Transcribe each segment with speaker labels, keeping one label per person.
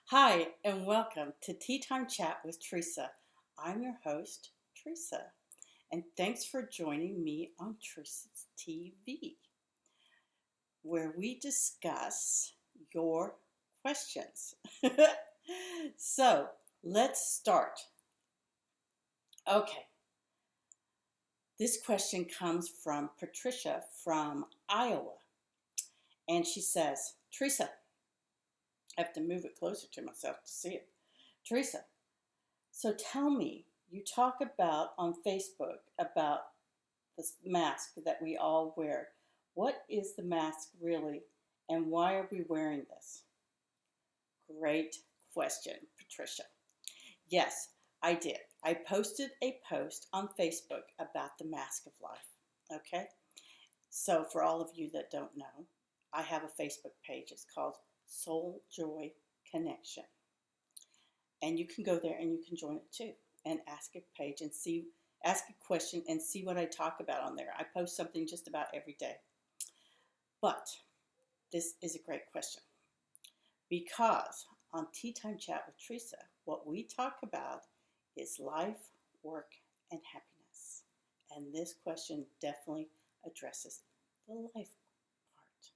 Speaker 1: Hi, and welcome to Tea Time Chat with Teresa. I'm your host, Teresa, and thanks for joining me on Teresa's TV, where we discuss your questions. So, let's start. Okay, this question comes from Patricia from Iowa, and she says, Teresa, I have to move it closer to myself to see it. Teresa, so tell me, you talk about on Facebook about the mask that we all wear. What is the mask really, and why are we wearing this? Great question, Patricia. Yes, I did. I posted a post on Facebook about the mask of life. Okay? So, for all of you that don't know, I have a Facebook page. It's called Soul Joy Connection. And you can go there and you can join it too and ask a page and ask a question and see what I talk about on there. I post something just about every day. But this is a great question because on Tea Time Chat with Teresa, what we talk about is life, work, and happiness. And this question definitely addresses the life part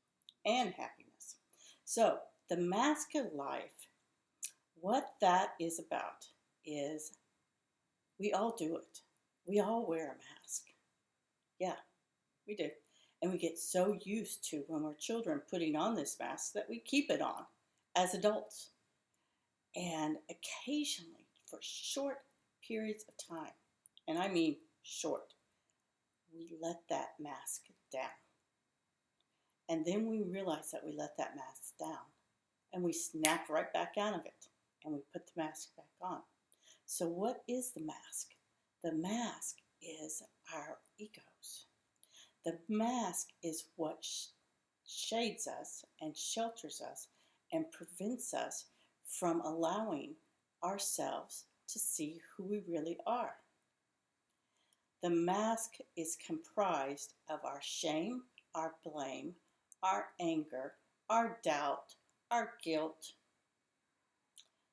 Speaker 1: and happiness. So, the mask of life, what that is about is we all do it. We all wear a mask. Yeah, we do. And we get so used to, when we're children, putting on this mask that we keep it on as adults. And occasionally, for short periods of time, and I mean short, we let that mask down. And then we realize that we let that mask down. And we snap right back out of it. And we put the mask back on. So what is the mask? The mask is our egos. The mask is what shades us and shelters us and prevents us from allowing ourselves to see who we really are. The mask is comprised of our shame, our blame, our anger, our doubt, our guilt.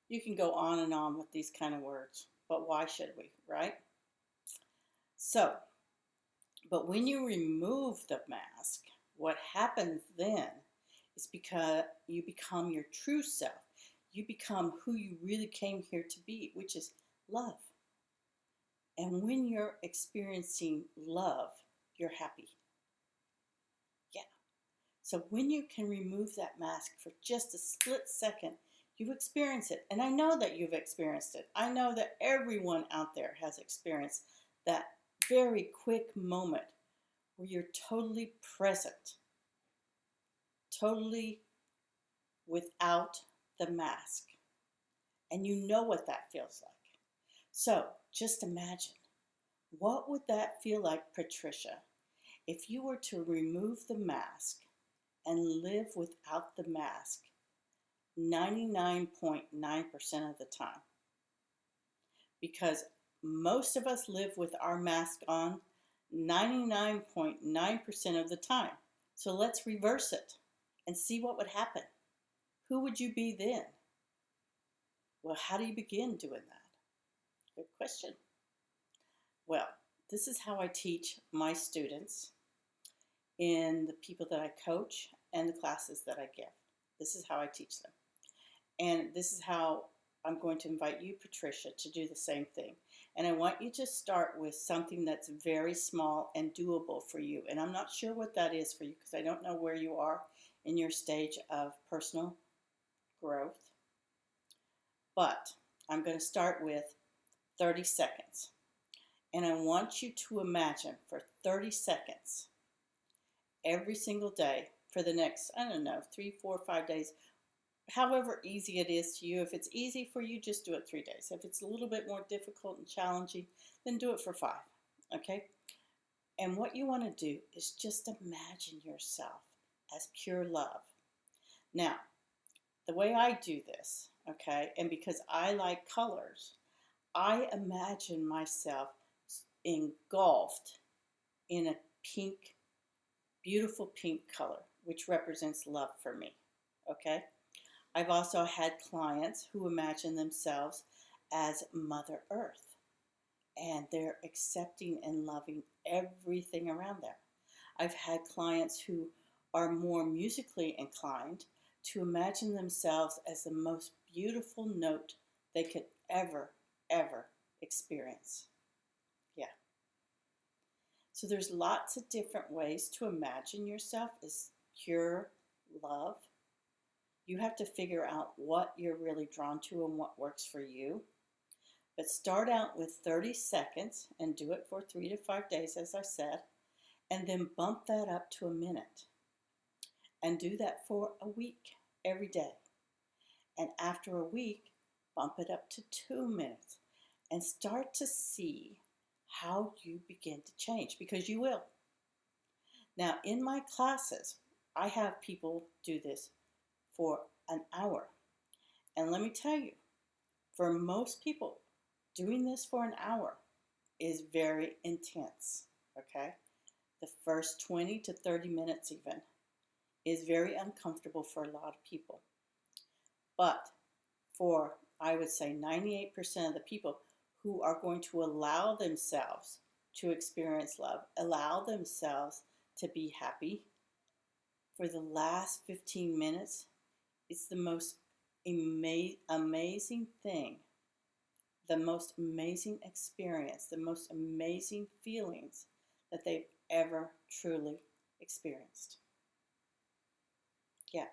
Speaker 1: You can go on and on with these kind of words, but why should we, right? So, but when you remove the mask, what happens then is because you become your true self. You become who you really came here to be, which is love. And when you're experiencing love, you're happy. Yeah. So when you can remove that mask for just a split second, you experience it. And I know that you've experienced it. I know that everyone out there has experienced that very quick moment where you're totally present, totally without the mask. And you know what that feels like. So just imagine, what would that feel like, Patricia, if you were to remove the mask and live without the mask 99.9% of the time? Because most of us live with our mask on 99.9% of the time. So let's reverse it and see what would happen. Who would you be then? Well, how do you begin doing that? Good question. Well, this is how I teach my students in the people that I coach and the classes that I give. This is how I teach them. And this is how I'm going to invite you, Patricia, to do the same thing. And I want you to start with something that's very small and doable for you. And I'm not sure what that is for you because I don't know where you are in your stage of personal growth. But I'm going to start with 30 seconds. And I want you to imagine for 30 seconds every single day for the next, 3, 4, 5 days, however easy it is to you. If it's easy for you, just do it 3 days. If it's a little bit more difficult and challenging, then do it for 5, okay? And what you want to do is just imagine yourself as pure love. Now, the way I do this, okay, and because I like colors, I imagine myself engulfed in a pink, beautiful pink color, which represents love for me, okay? I've also had clients who imagine themselves as Mother Earth, and they're accepting and loving everything around them. I've had clients who are more musically inclined to imagine themselves as the most beautiful note they could ever experience. Yeah. So there's lots of different ways to imagine yourself as pure love. You have to figure out what you're really drawn to and what works for you. But start out with 30 seconds and do it for 3 to 5 days, as I said, and then bump that up to a minute. And do that for a week every day. And after a week, bump it up to 2 minutes and start to see how you begin to change, because you will. Now, in my classes, I have people do this for an hour. And let me tell you, for most people, doing this for an hour is very intense, okay? The first 20 to 30 minutes even is very uncomfortable for a lot of people. But for, I would say, 98% of the people who are going to allow themselves to experience love, allow themselves to be happy, for the last 15 minutes, it's the most amazing thing, the most amazing experience, the most amazing feelings that they've ever truly experienced. Yeah.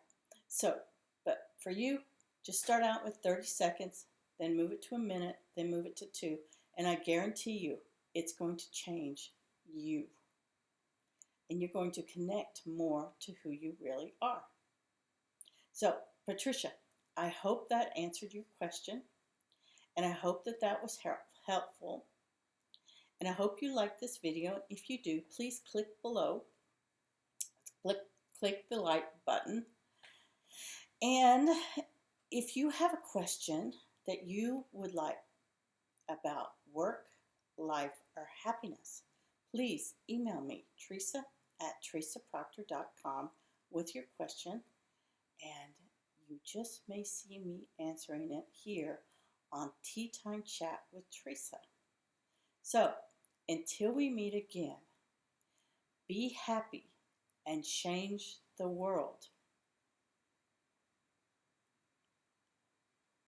Speaker 1: So, but for you, just start out with 30 seconds, then move it to a minute, then move it to 2, and I guarantee you it's going to change you. And you're going to connect more to who you really are. So, Patricia, I hope that answered your question, and I hope that that was helpful. And I hope you liked this video. If you do, please click below. Click the like button. And if you have a question that you would like about work, life, or happiness, please email me, Teresa@teresaproctor.com, with your question, and you just may see me answering it here on Tea Time Chat with Teresa. So, until we meet again, be happy and change the world.